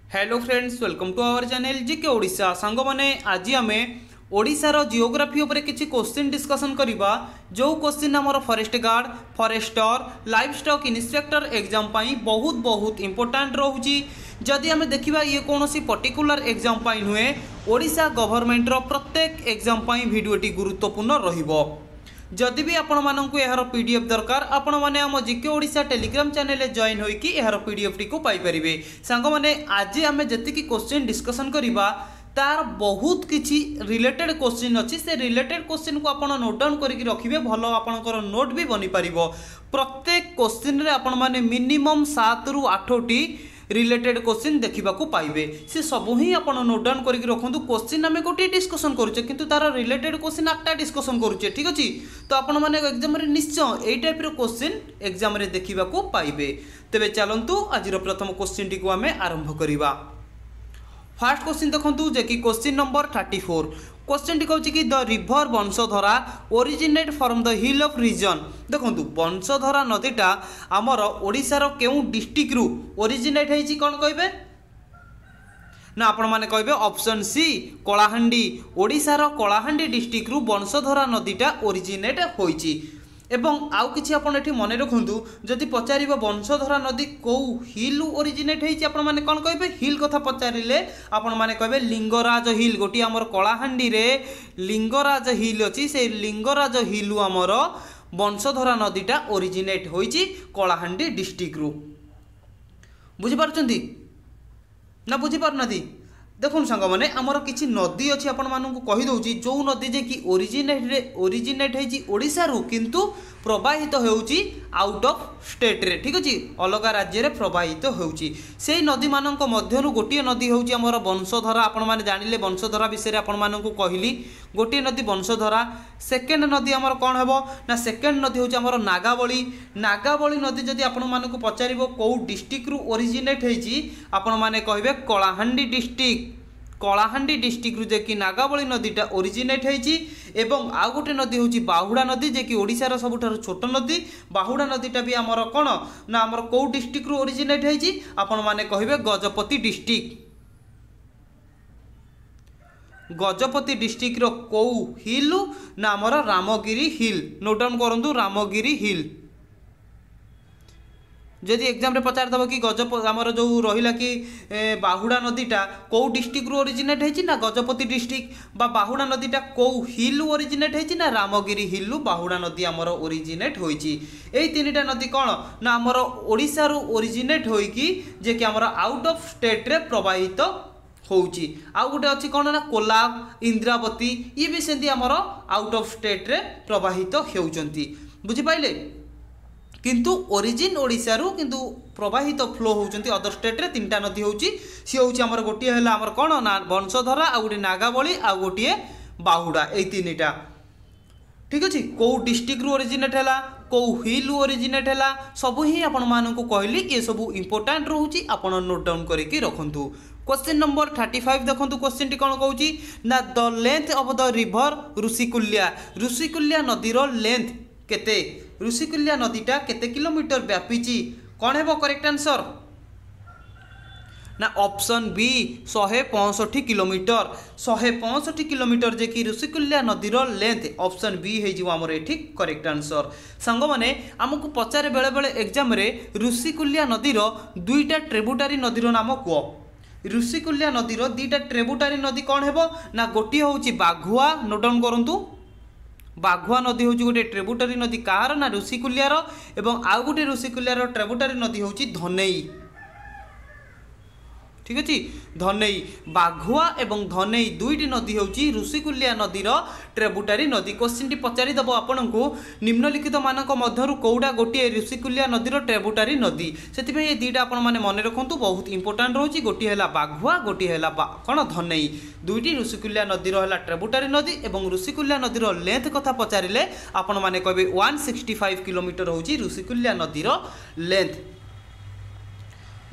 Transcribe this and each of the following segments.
Hello friends, welcome to our channel G K Odisha. सांग माने आज आम ओडिशार जियोग्राफी उपरे किछि क्वेश्चन डिस्कशन करिबा। जो क्वेश्चन हमर forest guard, forester, livestock inspector exam पाई बहुत बहुत इंपोर्टेंट रहउची। जदि आम देखिबा ये कोनोसी पर्टिकुलर एग्जाम पाई नुहे, ओडिशा गवर्नमेंट रो प्रत्येक एग्जाम पाई वीडियोटी गुरुत्वपूर्ण रहिबो। जदि भी आपण माननकु एहार पीडीएफ दरकार, आपण माने हम GK Odisha Telegram channel join होइकी एहार पीडीएफ टी को पाई परिबे। सांग माने आज आम जतिकी क्वेश्चन डिस्कशन करिबा तार बहुत किछि रिलेटेड क्वेश्चन अछि। से रिलेटेड क्वेश्चन को आपण नोट डाउन करके रखिबे, भलो आपनकर नोट भी बनि परिबो। प्रत्येक क्वेश्चन रे आपण माने मिनिमम 7 रु 8 टी रिलेटेड क्वेश्चन देखा पाइबे। से सब ही आप नोट डाउन करके रखु। क्वेश्चन आम गोटे डिस्कसन करुचे किंतु तार रिलेटेड क्वेश्चन 8टा डिस्कसन करुचे, ठीक अच्छे। तो आपण मैंने एग्जाम निश्चय यही टाइप क्वेश्चन एग्जाम देखा पाइबे। तेबे चलतु आज प्रथम क्वेश्चन टी आम आरंभ करवा। फास्ट क्वेश्चन देखु जे कि क्वेश्चन नंबर 34। क्वेश्चन टी कहूँ कि the river Vansadhara originate from the hill of region. देखो वंशधरा नदीटा आमर ओडिशार केउ डिस्ट्रिक्ट रु ओरिजिनेट होइछि कोन कहबे ना? आपण माने कहबे ऑप्शन सी कलाहांडी। ओडिशार कलाहांडी डिस्ट्रिक्ट रु वंशधरा नदीटा ओरिजिनेट होइछि। एवं आउ किछि आपण एठी मने रखंतु, जदि पचारिबो वंशधरा नदी को हिल ओरिजिनेट होइछि, आपण माने कोन कहबे? हिल कथा पचारिले आपण माने कहबे लिंगराज हिल। गोटी हमर कलाहांडी रे लिंगराज हिल अछि, से लिंगराज हिलु हमर वंशधरा नदीटा ओरिजिनेट होइछि कलाहांडी डिस्ट्रिक्ट रु। बुझि पारछंती ना? बुझि पारनाथि? देखो सांग मैंने आमर किसी नदी अच्छी आपण मानू कही दूसरी, जो नदी जे कि ओरिजिनेट होइछि ओडिशा रु किंतु प्रवाहित होउछि आउट ऑफ स्टेट रे, ठीक अच्छे, अलग राज्य रे प्रवाहित होउछि। से नदी मानक मध्यरु गोटे नदी होउछि आमर वंशधरा। आपण माने जानिले वंशधरा विषय रे आपण मानू कहली। गोटे नदी वंशधरा। सेकेंड नदी आमर कौन हेबो ना? सेकेंड नदी होउछि आमर नागावली। नागावली नदी जदि आपण मानू पचारिबो को डिस्ट्रिक्ट रु ओरिजिनेट होइछि, आपण माने कहबे कलाहांडी डिस्ट्रिक्ट। कलाहांडी डिस्ट्रिक्ट जे कि नागावली नदीटा ओरिजिनेट होइछि। एवं आउ गोटे नदी होउछि बाहुड़ा नदी, जे कि ओडिशार सबुठारु छोट नदी। बाहुड़ा नदीटा भी आमर कोन ना आमर को डिस्ट्रिक्ट रु ओरिजिनेट होइछि, आपण माने कहबे गजपति डिस्ट्रिक्ट। गजपति डिस्ट्रिक्ट रो को हिल ना आमर रामगिरी हिल। नोट डाउन करंतु रामगिरी हिल। जदि एग्जाम रे पचार दबो कि गजपति आमर जो रहिला कि बाहुड़ा नदीटा को डिस्ट्रिक्ट रु ओरिजिनेट होइछि ना गजपति डिस्ट्रिक्ट, बा बाहुड़ा नदीटा को हिल ओरिजिनेट होइछि ना रामगिरी हिल बाहुड़ा नदी आमर ओरिजिनेट होइछि। एई तीनटा नदी कोन ना आमर ओडिशा रु ओरिजिनेट होइकि जे कि आमर आउट ऑफ स्टेट रे प्रवाहित होउछि। आउ गोटे अछि कोन ना कोलाब, इंद्रावती, ये भी सेंदी आमर आउट ऑफ स्टेट रे प्रवाहित हेउचंती। बुझि पाइले? किंतु ओरिजिन ओडिशा रु किंतु प्रवाहित फ्लो होउचंती अदर स्टेट रे। तीनटा नदी होउची, सी होउची हमर गोटिए हला हमर कोन ना वंशधरा, आ गोटे नागावली, आ गोटिए बाहुड़ा। ए तीनटा, ठीक अछि। को डिस्ट्रिक्ट रु ओरिजिनेट हला, को हिल ओरिजिनेट हला, सब ही आपण मानकु कहली। ये सब इंपोर्टेंट रहउची, आपण नोट डाउन करके रखंतु। क्वेश्चन नंबर 35 देखंतु। क्वेश्चन टी कोन कहउची ना the length of the river Rushikulya. Rushikulya नदी रो लेंथ केते? ऋषिकुल्या नदीटा केते किलोमीटर व्यापीची? कौन है वो करेक्ट आंसर ना? Option B 165 kilometre. 165 किलोमीटर जे कि ऋषिकुल्या नदी रो लेंथ। ऑप्शन बी है जो हमर एठी करेक्ट आंसर। संग माने हमकु पचारे बेले बेले एग्जाम रे ऋषिकुल्या नदी रो दुईटा ट्रिब्यूटरी नदी रो नाम को। ऋषिकुल्या नदी रो दुईटा ट्रिब्यूटरी नदी कौन हेबो ना? गोटी होउची बाघुआ। नोट डाउन करंतु। बाघुआ नदी हूँ गोटे ट्रिब्यूटरी नदी कहार ना? ऋषिकुल्यार। एवं आउ गोटे ऋषिकुल्यार ट्रिब्यूटरी नदी हूँ धनेई, ठीक अच्छे। धनेई, बाघुआ एवं धनेई दुईटी नदी हूँ ऋषिकुल्या नदीर ट्रिब्यूटरी नदी। क्वेश्चन टी पचारि दबो आपनकु निम्नलिखित मानक मध्यरु कोउडा गोटे ऋषिकुल्या नदीर ट्रिब्यूटरी नदी। सेतिपे ये दुईटा आपण माने मने रखंतु, बहुत इंपोर्टेंट रहउची। गोटे हला बाघुआ, गोटे हला कोन धनेई। दुईटी ऋषिकुल्या नदीर हला ट्रिब्यूटरी नदी। एवं ऋषिकुल्या नदीर लेंथ कथा पचारिले आपण माने कहबे 165 किलोमीटर होउची ऋषिकुल्या नदीर लेंथ।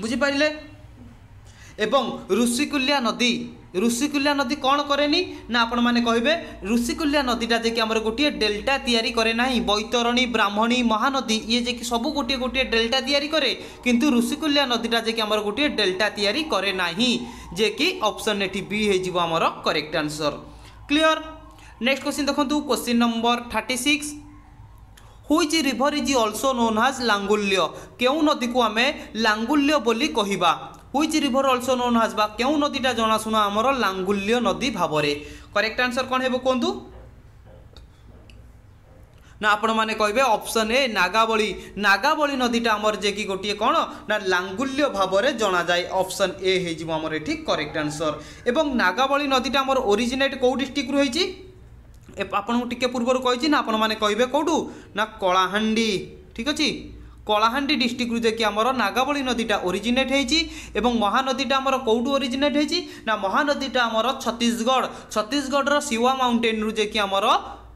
बुझि पारिले? एवं ऋषिकुल्या नदी कौन करेनी ना आपण मैंने कहे ऋषिकुल्या नदीटा जे कि आमर गोटे डेल्टा तैयारी करे ना बैतरणी ब्राह्मणी महानदी ये जे कि सब गोटे गोटे डेल्टा तैयारी करे किंतु ऋषिकुल्या नदीटा जे कि आमर गोटे डेल्टा तैयारी करे ना जे कि ऑप्शन एटी बी हो आमर correct answer clear. Next question देखो question number 36 which river is also known as Langulya केउ नदी को आमे लांगुल्य बोली कहिबा which river also known as बा केउ नदीटा जनाशुना आमर लांगुल्य नदी भावरे करेक्ट आंसर कौन हेबो कहंतु ना आपण माने कहबे ऑप्शन ए नागावली नदीटा आमर जे कि गोटे कौन ना लांगुल्य भावरे जना जाए ऑप्शन ए हे जिवो आमर एठी करेक्ट आंसर एवं नागावली नदीटा आमर ओरिजिनेट को डिस्ट्रिक्ट रु हेची आपन टिके पूर्वर कही ना आपण मैंने कहे कौटू ना कलाहांडी ठीक अच्छे कलाहांडी डिस्ट्रिक्ट रु जे आमर नागावली नदीटा ओरिजिनेट होती एवं महानदीटा आमर कौटू ओरिजिनेट होती ना महानदीटा आमर छत्तीसगढ़ शिवा माउंटेन रु जे आमर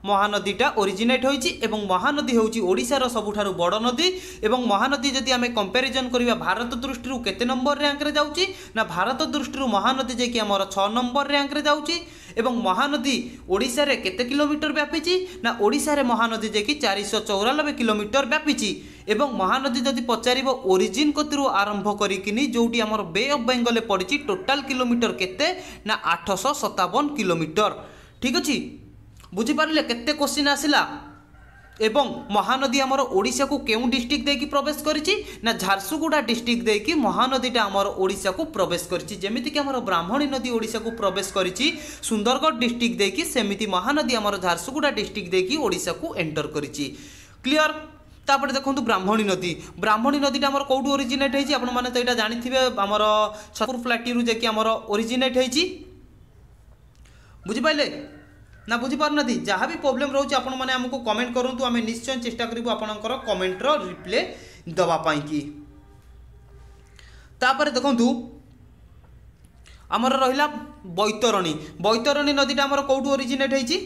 महानदीटा ओरिजिनेट होती एवं महानदी होची ओडिशार सबुठारु बड़ नदी एवं महानदी जदि आमे कंपैरिजन करिबा भारत दृष्टि केते नंबर रैंक रे जाउची ना भारत दृष्टि महानदी जे कि आमर 6 नंबर रैंक रे जाउची एवं महानदी ओडिशा रे केते किलोमीटर व्यापीची ना ओडिशा रे महानदी जे कि 494 किलोमीटर व्यापीची एवं महानदी जदि पचारिबो ओरिजिन कतिरु आरंभ करिकिनी जोटी आमर बे ऑफ बेंगल पड़िची टोटल किलोमीटर केते ना 857 किलोमीटर ठीक अछि बुझीपारे केते क्वेश्चन आसिला एवं महानदी आमर ओडिशा को केउ डिस्ट्रिक्ट देकी प्रवेश करिछि ना झारसुगुड़ा डिस्ट्रिक्ट देकी महानदीटा आमर ओडिशा को प्रवेश करिछि जेमिति कि आमर ब्राह्मणी नदी ओडिशा को प्रवेश करिछि सुंदरगढ़ डिस्ट्रिक्ट देकी सेमिति महानदी आमर झारसुगुड़ा डिस्ट्रिक्ट देकी ओडिशा को एंटर करिछि क्लियर। तापर देखंतु ब्राह्मणी नदीटा आमर कौटू ओरिजिनेट होइछि आपण माने तो एटा जानिथिबे आमर छतरपुर फ्लैटी रु जे कि आमर ओरिजिनेट होइछि बुझि पाइले ना बुझीपार जहाँ भी प्रोब्लेम रोचे आपण मैंने आमको कमेंट करूँ आम निश्चय चेष्टा करूँ आपंकर कमेंटर रिप्ले दवापाई कि तापर देखु आमर रहा बैतरणी नदीटा आमर कौटू ओरिजिनेट होइछि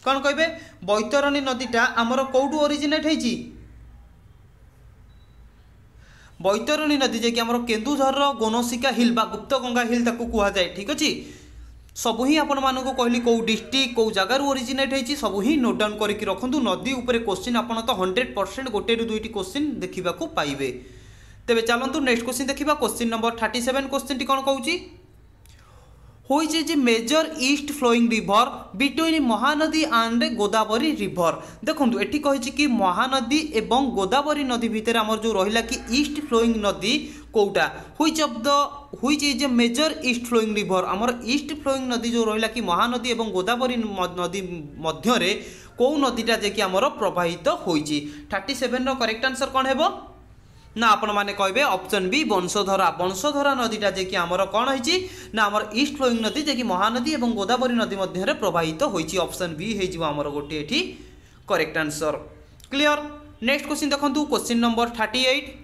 कौन कहे बैतरणी नदीटा आमर कौटू ओरिजिनेट होइछि बैतरणी नदी जे कि आमर केन्दुझर गोनसिका हिल बा गुप्तगंगा हिल ताकू कहा जाए ठीक अच्छे सबू ही आपण मानक कहली कौ डिस्ट्रिक्ट कौ जगार ओरिजिनेट होती सबू ही नोट डाउन करके रखु नदी उपरे क्वेश्चन आप तो 100% गोटे रु दुईटी क्वेश्चन देखा पाइबे तेरे चलतु नेक्स्ट क्वेश्चन देखा क्वेश्चन नंबर 37 क्वेश्चन टी कौन कहूँ which is major east flowing river between Mahanadi and Godavari river देखो ये कही कि महानदी एवं गोदावरी नदी भितर आमर जो रहा कि ईस्ट फ्लोइंग नदी कौटा which is a major east flowing river आमर ईस्ट फ्लोइंग नदी जो रहा कि महानदी एवं गोदावरी नदी मध्य कौ नदीटा जे कि आमर प्रवाहित होइछि 37 रो करेक्ट आंसर कौन है ना आपण माने कहबे ऑप्शन बी वंशधरा नदीटा जे कि आमर कौन होइछि ना आमर ईस्ट फ्लोइंग नदी जे कि महानदी एवं गोदावरी नदी मध्य प्रवाहित होइछि ऑप्शन बी हे जिवो आमर गोटे एठी correct answer clear. Next question देखंतु question number 38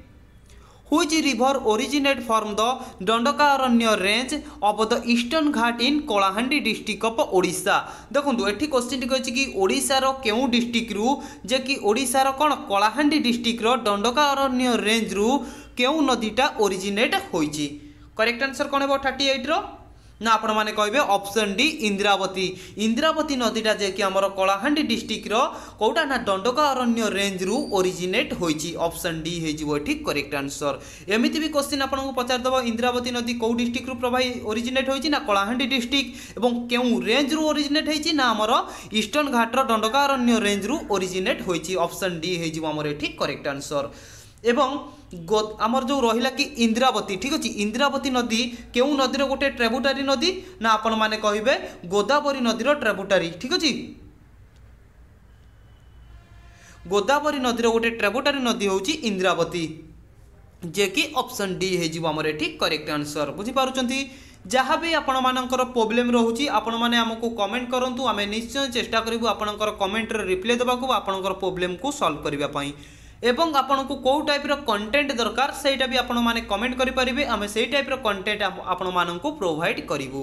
which river originate from the Dandakaranya range of the eastern ghat in Kalahandi district of Odisha देखो ये क्वेश्चन टी कही कि ओडिशार केउ डिस्ट्रिक्ट रु जे कि ओडिशार कौन कलाहांडी डिस्ट्रिक्ट रो दंडकारण्य रेंज रु केउ नदीटा ओरिजिनेट होइछि करेक्ट आंसर कौन है 38 रो ना आपण माने कहबे ऑप्शन डी इंद्रावती नदीटा जे कि आमर कलाहांडी डिस्ट्रिक्ट रो कोटा ना दंडकारण्य रेंज रु ओरिजिनेट होइछि ऑप्शन डी हे जिवो ठीक करेक्ट आंसर एमिति भी क्वेश्चन आपण को पचार दबो इंद्रावती नदी को डिस्ट्रिक्ट रु प्रवाही ओरिजिनेट होइछि ना कलाहांडी डिस्ट्रिक्ट एवं केउ रेंज रु ओरिजिनेट होइछि ना आमर ईस्टर्न घाट रो दंडकारण्य रेंज रु ओरिजिनेट होइछि ऑप्शन डी हे जिवो आमर ठीक करेक्ट आंसर एवं आमर जो रहा कि इंद्रावती ठीक अच्छे इंद्रावती नदी केउ नदीर गोटे ट्रेब्यूटारी नदी ना आपण माने कहिबे गोदावरी नदीर ट्रेब्यूटारी ठीक अच्छे गोदावरी नदीर गोटे ट्रेब्यूटारी नदी होची इंद्रावती जे कि ऑप्शन डी हे जिवो हमर ठीक करेक्ट आंसर बुझी पारुचंती जहाँ भी आपण मानकर प्रोब्लेम रोची आपण माने हमको कमेंट करंतु आमे निश्चय चेष्टा करिवु आपनकर कमेंट रे रिप्लाई देबाकू आपनकर प्रोब्लेम को सॉल्व करिवा पई एवं आपन को कौ टाइप रो कंटेंट दरकार सेटा भी आपण माने कमेंट करि परिबे आमे सेई टाइप रो कंटेंट आपण मानन को प्रोवाइड करिवु।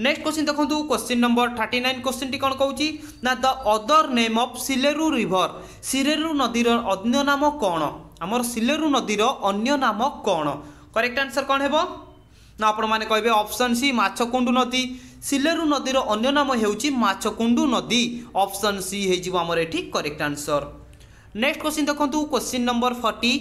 नेक्स्ट क्वेश्चन देखंतु क्वेश्चन नंबर 39 क्वेश्चन टी कोन कहूची ना the other name of Sileru river Sileru नदीर अन्य नाम कोन आमर सिलेरु नदीर अन्य नाम कोन करेक्ट आंसर कोन हेबो ना आपण मैंने कहे ऑप्शन सी माछकुंडू नदी सिलेरु नदीर अन्य नाम हेउची माछकुंडू नदी ऑप्शन सी हो आमर ये करेक्ट आंसर। नेक्स्ट क्वेश्चन देखो question number 40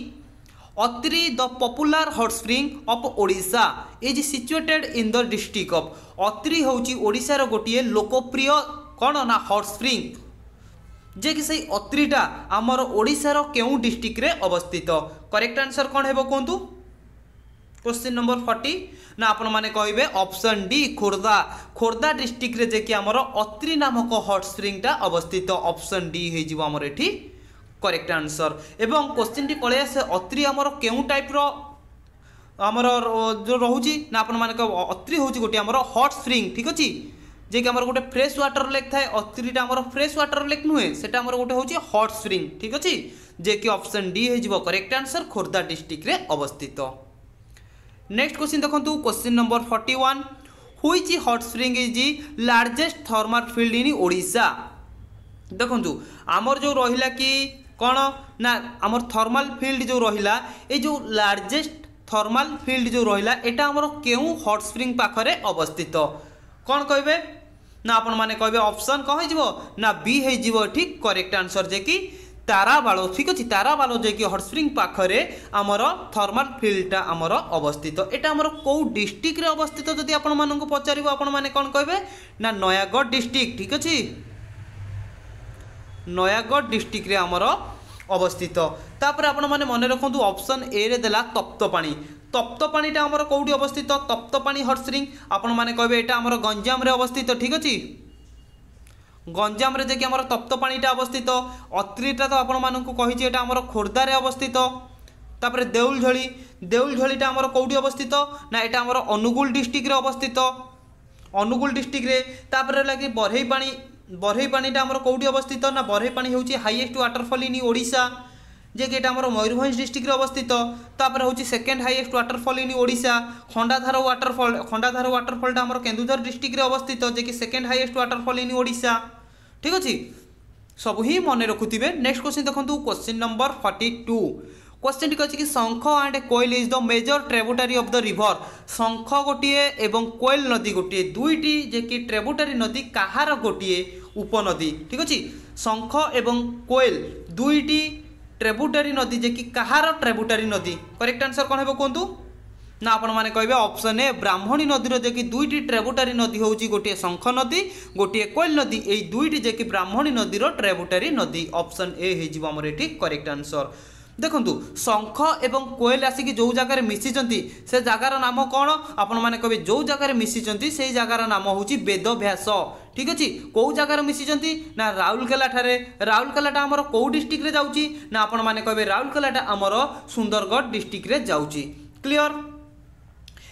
Atri the popular hot spring of Odisha is situated in the district of Atri होची ओडिशार गोटे लोकप्रिय कौन ना हॉट स्प्रिंग जे कि सही अत्रिटा आमर ओडिशार केउ डिस्ट्रिक्ट रे अवस्थित करेक्ट आंसर कौन हेबो कोंतु क्वेश्चन नंबर 40 ना आपण माने कहिबे option D Khordha Khordha district रे जे कि आमर अत्रि नामक हॉट स्प्रिंग टा अवस्थित ऑप्शन डी हे जिवो आमर एठी करेक्ट आंसर। एवं क्वेश्चन टी पळे आसे अत्रि आमर केउ टाइप रो आमर जो रहउची ना आपण माने अत्रि होची गोटे आमर हॉट स्प्रिंग ठीक अछि जे कि आमर गोटे फ्रेश वाटर लेक थाए अत्रिटा आमर फ्रेश वाटर लेक नुहे सेटा आमर गोटे होची हॉट स्प्रिंग ठीक अछि जे कि ऑप्शन डी हे जिवो करेक्ट आंसर खोर्धा डिस्ट्रिक्ट रे अवस्थित। नेक्स्ट क्वेश्चन देखंतु question number 41 which hot spring is the largest thermal field इन ओडिशा देखंतु आमर जो रहिला कि कौन ना आमर थर्मल फील्ड जो रहिला ए जो लार्जेस्ट थर्मल फील्ड जो रहिला एटा आमर केउ हॉट स्प्रिंग पाखरे अवस्थित कौन कहबे ना आपण माने कहबे ऑप्शन कह हिजबो ना बी हे जिवो ठीक करेक्ट आंसर जे कि ताराबालो ठीक अच्छे ताराबालो जे कि हॉट स्प्रिंग पाखरे आमर थर्मल फील्डटा आमर अवस्थित एटा आमर कौ डिस्ट्रिक्ट रे अवस्थित जदि आपण मानकु पचारिबो आपण माने कोन कहबे ना नयागढ़ डिस्ट्रिक्ट ठीक अच्छे नयागढ़ डिस्ट्रिक्ट रे आमर अवस्थित। तापर आपण माने मने रखंतु ऑप्शन ए रे देला तप्तपाणी तप्तपाणीटा आमर कोउडी अवस्थित तप्तपाणी हॉट स्प्रिंग आपण माने कहबे एटा आमर गंजाम रे अवस्थित ठीक अच्छे गंजाम रे जे कि आमर तप्तपाणीटा अवस्थित अत्रिटा तो आपण मानकु कहिछि एटा आमर खोर्धा रे अवस्थित। तापर देउलझड़ीटा आमर कोउडी अवस्थित ना एटा आमर अनुगुल डिस्ट्रिक्ट रे अवस्थित अनुगुल डिस्ट्रिक्ट रे। तापर लागी बरहई पानीटा आमर कोउडी अवस्थित ना बरहई पानी होउछि हाईएस्ट वाटरफॉल इन ओडिशा जे कि एटा आमर मयूरभंज डिस्ट्रिक्ट रे अवस्थित। तापर होउछि second highest waterfall in Odisha Khandadhar वाटरफॉलटा आमर केन्दुझर डिस्ट्रिक्ट रे अवस्थित जे कि second highest waterfall in Odisha ठीक अच्छे सब ही मन रखुवे। नेक्स्ट क्वेश्चन देखो क्वेश्चन नंबर 42 क्वेश्चन टी कि Sankh and Koel is the major tributary of the river Sankh गोटे एवं कोयल नदी गोटे दुईटी जे कि ट्रिब्यूटरी नदी कहार गोटे उपनदी ठीक अच्छे शंख एवं कोयल दुईटी ट्रिब्यूटरी नदी जे कि कहार ट्रिब्यूटरी नदी करेक्ट आंसर कौन हेबो कोंतु ना आपण माने कहबे ऑप्शन ए ब्राह्मणी नदी जे कि दुईटी ट्रिब्यूटरी नदी होउची गोटे शंख नदी गोटे कोयल नदी एई दुईटी जे कि ब्राह्मणी नदी रो ट्रिब्यूटरी नदी ऑप्शन ए हे जिवो हमर एठी करेक्ट आंसर। देखंतु शंख एवं कोयल आसिक जो जगार मिशिचंती से जगार नाम कौन आपण माने कहबे जो जगार मिशिचंती से जगार नाम होउची वेदव्यास ठीक अच्छे कौ जगार मिशिचंती ना राउरकेला ठारे राउरकेलाटा आमर कौ डिस्ट्रिक्ट रे जाउची ना आपण माने कहबे राउरकेलाटा आमर सुंदरगढ़ डिस्ट्रिक्ट रे जाउची क्लियर।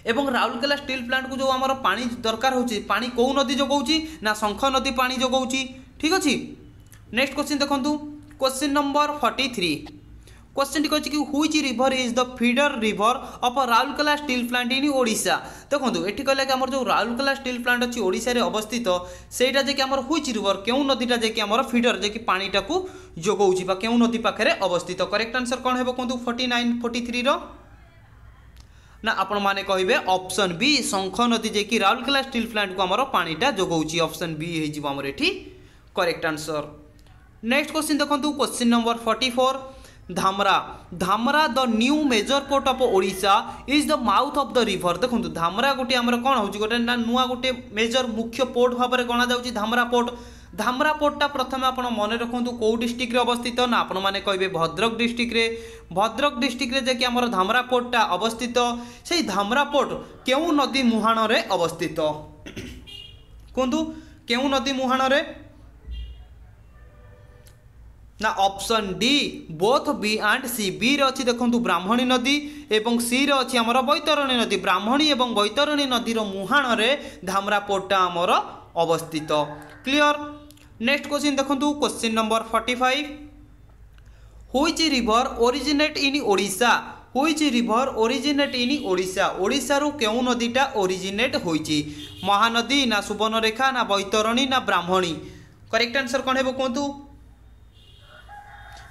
एवं राउरकेला स्टील प्लांट को जो आमर पानी दरकार होची पानी कौ नदी जोगाउची ना शंख नदी पानी जोगाउची ठीक अच्छे। नेक्स्ट क्वेश्चन देखंतु क्वेश्चन नंबर 43 क्वेश्चन टी कहछि कि which river is the feeder river of Rourkela steel plant in Odisha देखंतु एठी कहला कि हमर जो राउरकेला स्टील प्लांट अछि ओडिशा रे अवस्थित सेटा जे कि हमर व्हिच रिवर केउ नदीटा जे कि हमर फीडर जे कि पानीटा को जोगाउची बा केउ नदी पाखरे अवस्थित करेक्ट आंसर कोन हेबो कोंतु 49 43 रो ना आपण माने कहिबे ऑप्शन बी शंख नदी जे कि राउरकेला स्टील प्लांट को हमर पानीटा जोगाउची ऑप्शन बी हे जिवो हमर एठी करेक्ट आंसर। नेक्स्ट क्वेश्चन देखंतु question number 44 Dhamra Dhamra the new major port of Odisha is the mouth of the river देखंतु धामरा गोटे हमर कोन होची गोटे ना नुआ गोटे मेजर मुख्य पोर्ट भाबरे गणा जाउची धामरा पोर्टटा प्रथम आपण मन रखंतु कौ डिस्ट्रिक्ट रे अवस्थित ना आपण माने कहबे भद्रक डिस्ट्रिक्ट रे जे कि हमर धामरा पोर्टटा अवस्थित सेही धामरा पोर्ट केउ नदी मुहाण रे अवस्थित कोंतु केउ नदी मुहाण रे ना option D both B and C B रे अछि देखंतु ब्राह्मणी नदी एवं सी रे अछि हमर बैतरणी नदी ब्राह्मणी एवं बैतरणी नदी रो मुहाण रे धामरा पोर्टटा हमर अवस्थित क्लियर। नेक्स्ट क्वेश्चन देखंतु question number 45 which river originate in Odisha which river originate in Odisha Odisha रो केउ नदीटा ओरिजिनेट होईची महानदी ना सुवर्णरेखा ना बैतरणी ना ब्राह्मणी करेक्ट आंसर कोन हेबो कोंतु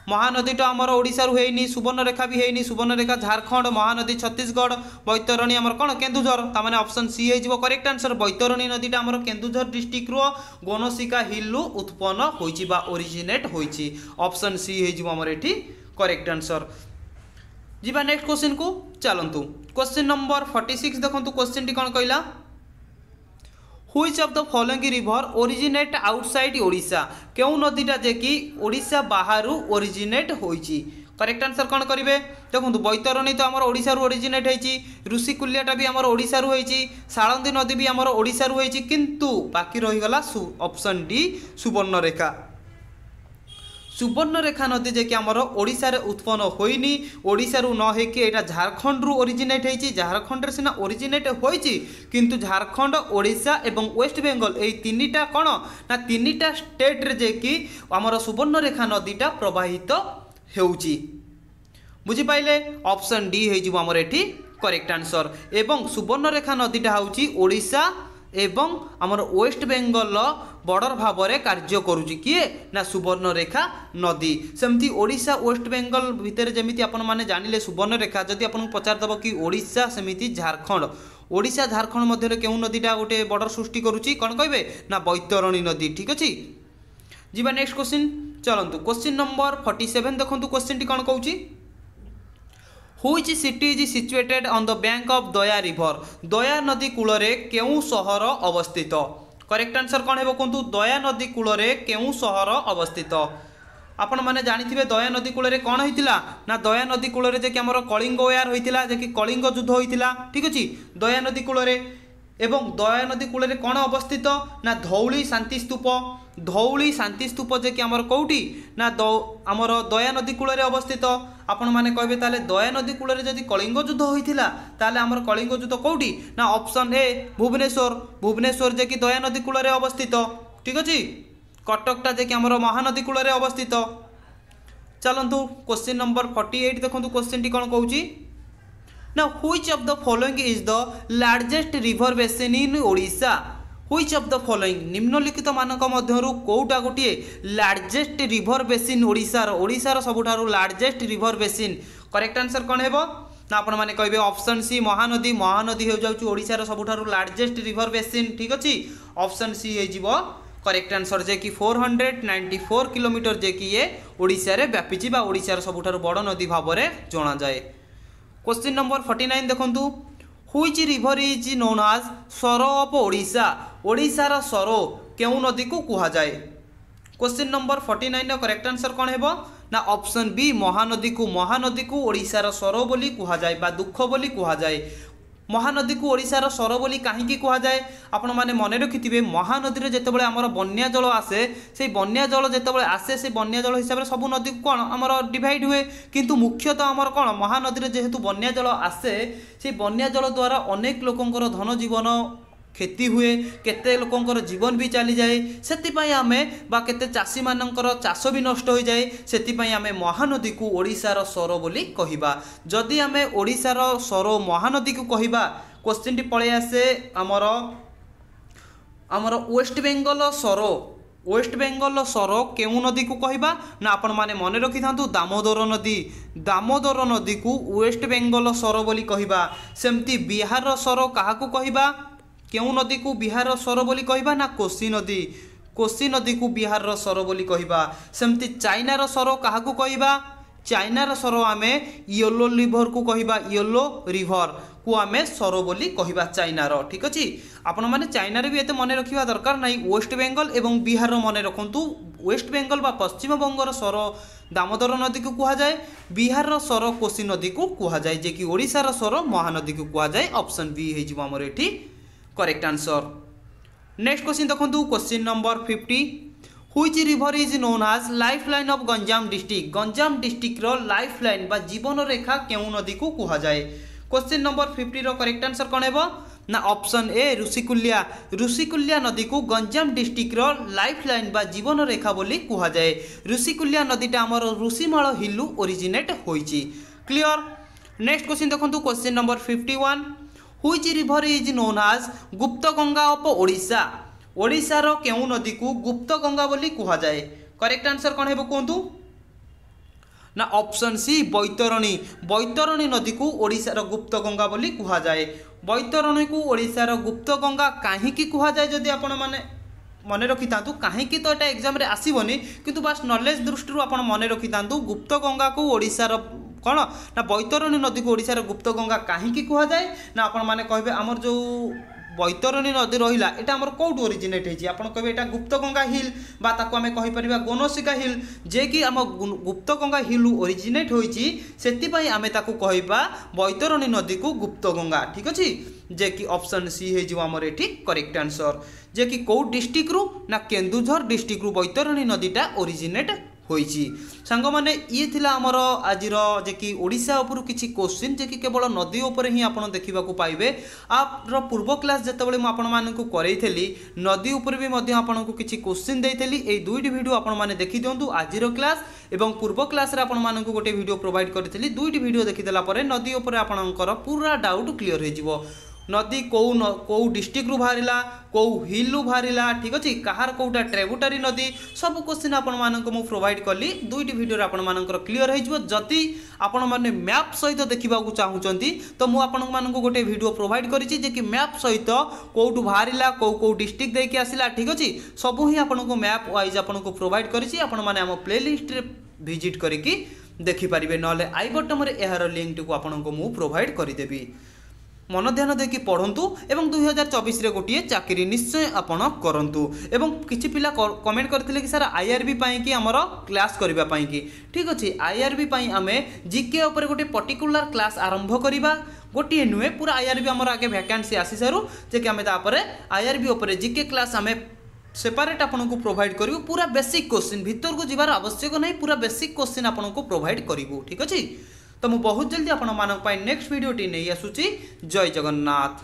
महानदीटा आमर ओडिशा होइनी सुवर्णरेखा भी होइनी सुवर्णरेखा झारखंड महानदी छत्तीसगढ़ बैतरणी आमर कौन केन्दुझर तार ऑप्शन सी हो करेक्ट आंसर बैतरणी नदीटा आमर केन्दुझर डिस्ट्रिक्ट रो गोनसिका हिल रु उत्पन्न होइछि बा ओरिजिनेट होइछि ऑप्शन सी हो आमर एठी करेक्ट आंसर। जीवा नेक्स्ट क्वेश्चन को चलतु क्वेश्चन नंबर 46 देखंतु क्वेश्चन टी कौन कहला which of the following river originate outside Odisha केउ नदीटा जे कि ओडिशा बाहर ओरिजिनेट होइछि करेक्ट आंसर कौन करेंगे देखो बैतरणी तो आम ओडिशा ओरिजिनेट होइछि ऋषिकुल्याटा भी आम ओडिशा होइछि साळंदी नदी भी आम ओडिशा होइछि किंतु बाकी रहीगला ऑप्शन डी सुवर्णरेखा सुवर्णरेखा नदी जे कि आमर ओडिशा रे उत्पन्न होइनी ओडिशा रु न हेकि एटा झारखंड रु ओरिजिनेट होइछि झारखंड रे सिना ओरिजिनेट होइछि किंतु झारखंड ओडिशा एवं वेस्ट बेंगल एई तीनिटा कोन ना तीनिटा स्टेट रे जे कि आमर सुवर्णरेखा नदीटा प्रवाहित हेउछि बुझि पाइले ऑप्शन डी हे जिवो आमर एठी करेक्ट आंसर एवं सुवर्णरेखा नदीटा होउछि ओडिशा एवं आमर वेस्ट बेंगल बॉर्डर भाव में कार्य करुच्ची किए ना सुवर्णरेखा नदी सेमती ओडिशा वेस्ट बेंगल भितर जमी आपण मैंने जानिले सुवर्णरेखा जदि आपको पचारदेव कि ओडिशा सेमिति झारखंड ओडिशा झारखंड मध्य केउ नदीटा गोटे बॉर्डर सृष्टि करुच्ची कौन कहे ना बैतरणी नदी ठीक अच्छे जीवा नेक्स्ट क्वेश्चन चलतु क्वेश्चन नंबर 47 देखो क्वेश्चन टी कौन कहूँ Which city is situated on the bank of Daya river Daya नदी कूल केउ सहर अवस्थित करेक्ट आंसर कौन है कहतु दया नदी कूल केउ सहर अवस्थित आपण मैंने जानिथिबे दया नदी कूल कौन होइतिला ना दया नदी कूल जे कि हमर कलिंग वार होइतिला जे कि कलिंग युद्ध होइतिला ठीक अछि दया नदी कूल एवं दया नदी कूल कौन अवस्थित ना धौली शांति स्तूप जे कि आमर कौटी ना आमर दया नदी कूल अवस्थित आपण माने कहबे ताले दया नदी कूल जदि कलिंग युद्ध होइथिला ताले आमर कलिंग युद्ध कौटी ना ऑप्शन ए भुवनेश्वर जे कि दया नदी कूल अवस्थित ठीक अछि कटकटा जे कि आमर महानदी कूल अवस्थित चलंतु क्वेश्चन नंबर 48 देखंतु क्वेश्चन टी कोन कहूची Now, which of the following is the largest river basin in Odisha? Which of the following निम्नलिखित मानक मध्यरु कोउटा गोटिए लार्जेस्ट रिवर बेसिन ओडिशार सबुठारु largest river basin correct answer कौन हेबो ना आपण माने कहबे ऑप्शन सी महानदी हो जाउछु ओडिशार सबुठारु लार्जेस्ट रिवर बेसिन ठीक अछि ऑप्शन सी हे जिवो करेक्ट आंसर जे कि 494 किलोमीटर जे कि ये ओडिशा रे व्यापीची बा ओडिशार सबुठारु बड़ नदी भाव रे जणा जाए क्वेश्चन नंबर 49 देखंतु which river is known as sorrow of Odisha ओडिशार सरो केउ नदी को कुहा जाए क्वेश्चन नंबर 49 रो करेक्ट आंसर कोन हेबो ना ऑप्शन बी महानदी को ओडिशार सरो बोली कुहा जाए बा दुख बोली कुहा जाए महानदी को ओडिशार सर बोली कहीं कुहा जाए आपण माने मन रखिथिबे महानदी रे जेतेबेले हमर बन्या जल आसे से बन्या जल जेतेबेले आसे से बन्या जल हिसाब रे सब नदी कोन हमर डिवाइड हुए किंतु मुख्यतः हमर कोन महानदी रे जेहेतु बन्या जल आसे से बन्या जल द्वारा अनेक लोकंकर धन जीवन क्षति हुए केते लोकंकर जीवन भी चली जाए सेतिपई आमे बा केते चासी मानकर चाष भी नष्ट हो जाए सेतिपई आमे महानदी को ओडिशार सर बोली कहिबा जदि आमे ओडिशार सर महानदी को कहिबा क्वेश्चन टी पळे आसे हमर वेस्ट बेंगल सर केउ नदी को कहिबा ना आपण माने मन रखि थांतु दामोदर नदी को वेस्ट बेंगल सर बोली कहिबा सेमती बिहार सर काहा को कहिबा केउ नदी को बिहार सर बोली कहिबा ना कोसी नदी को बिहार सर बोली कहिबा सेमती चाइनार सर काहा को कहिबा चाइनार सर आमे येलो रिवर को कहिबा येलो रिवर को आमे सर बोली कहिबा चाइनार ठीक अछि आपण माने चाइनार भी एते मने रखिबा दरकार नाही वेस्ट बेंगल एवं बिहार मने रखंतु वेस्ट बेंगल बा पश्चिम बंगर सर दामोदर नदी को कुहा जाए बिहार सर कोसी नदी को कुहा जाए जे कि ओडिशार सर महानदी को कुहा जाए ऑप्शन बी हे जिवो हमर एठी करेक्ट आंसर नेक्स्ट क्वेश्चन देखो question number 50 which river is known as lifeline of Ganjam district रो लाइफलाइन बा जीवन रेखा केउ नदी को कुहा जाए क्वेश्चन नंबर 50 रो करेक्ट आंसर कोन हेबो ना ऑप्शन ए ऋषिकुल्या नदी को गंजाम डिस्ट्रिक्ट रो लाइफलाइन बा जीवन रेखा बोली कुहा जाए ऋषिकुल्या नदीटा हमर ऋषिमाल हिलु ओरिजिनेट होइची क्लियर नेक्स्ट क्वेश्चन देखो question number 51 which river is known as Gupta Ganga of Odisha ओडिशार केउ नदी को गुप्त गंगा बोली कुहा जाए करेक्ट आंसर कोन हेबो कोंतु ना ऑप्शन सी बैतरणी। बैतरणी नदी को ओडिशार गुप्त गंगा बोली कुहा जाए। बैतरणी को ओडिशार गुप्त गंगा कहीं कुहा जाए जदि आपण माने मन रखी था कहीं तो यहाँ एग्जाम आसबनी किंतु बास नॉलेज दृष्टि आप मन रखी था गुप्त गंगा को ओडिशार कौन ना बैतरणी नदी को ओडिशार गुप्त गंगा कहीं कुहा जाए ना आपण माने कहबे आमर जो बैतरणी नदी रहा यहाँ आम कौट ओरिजिनेट होती आप कहे यहाँ गुप्त गंगा हिल बा ताको आमे कहि परिबा गोनसिका हिल जे कि आम गुप्त गंगा हिल ओरिजिनेट होती से आमे ताको कहबा बैतरणी नदी को गुप्त गंगा। ठीक अच्छे जे कि ऑप्शन सी हो आमर ये करेक्ट आंसर जे कि कौ डिस्ट्रिक्ट रु ना केन्दुझर डिस्ट्रिक्ट रु बैतरणी नदीटा ओरिजिनेट होइछि। सांग माने ये थिला हमर आजिर जे कि ओडिशा उपरु किछि क्वेश्चन जे कि केवल नदी ऊपर ही आपण देखिबा को पाइबे। आपर पूर्व क्लास जेतेबेले मु आपण मानकु करैथेली नदी ऊपर भी मध्ये आपण को किछि क्वेश्चन देइथेली ए दुईटी वीडियो आपण माने देखि दियंतु आजिर क्लास एवं पूर्व क्लास रे आपण मानकु गोटे वीडियो प्रोवाइड करथिली दुईटी वीडियो देखि देला परे नदी ऊपर आपणकर पूरा डाउट क्लियर हो जिवो। नदी कौ डिस्ट्रिक्ट रु बाहरिला कौ हिल रु बाहरिला ठीक अच्छे कहार कौटा ट्रिब्यूटरी नदी सब क्वेश्चन आपण मानक मु प्रोवाइड कली दुईटी वीडियो आपण मानकर क्लियर हो जिवो। जदि आपण माने मैप सहित देखिबा को चाहुचंती तो मु आपण मानक गोटे वीडियो प्रोवाइड करिछि जे कि मैप सहित कौटु बाहरिला कौ डिस्ट्रिक्ट देके आसिला ठीक अच्छे सब ही आपण को मैप वाइज आपण को प्रोवाइड करिछि आपण माने हम प्लेलिस्ट रे विजिट करिकि देखि परिबे नले आई बटन रे एहार लिंक को आपण को मु प्रोवाइड करि देबी। मन ध्यान देकी पढ़ंतु एवं 2024 रे गोटे चाकरी निश्चय आपण करंतु। एवं किछि पिला कमेंट करथिले कि सर आईआरबी पाई कि हमर क्लास करबा पाई कि ठीक अछि आईआरबी पाई हमें जीके ऊपर गोटे पर्टिकुलर क्लास आरंभ करबा गोटे नुहे पूरा आईआरबी हमर आगे वैकेंसी आसी सारू जे कि हमें तापर आईआरबी ऊपर जीके क्लास हमें सेपरेट आपन को प्रोवाइड करिवु पूरा बेसिक क्वेश्चन भीतर को जीवार आवश्यक नहीं पूरा बेसिक क्वेश्चन आपन को प्रोवाइड करिवु ठीक अछि। तो मु बहुत जल्दी आपण मानक पाई नेक्स्ट वीडियो टी नहीं आसुची। जय जगन्नाथ।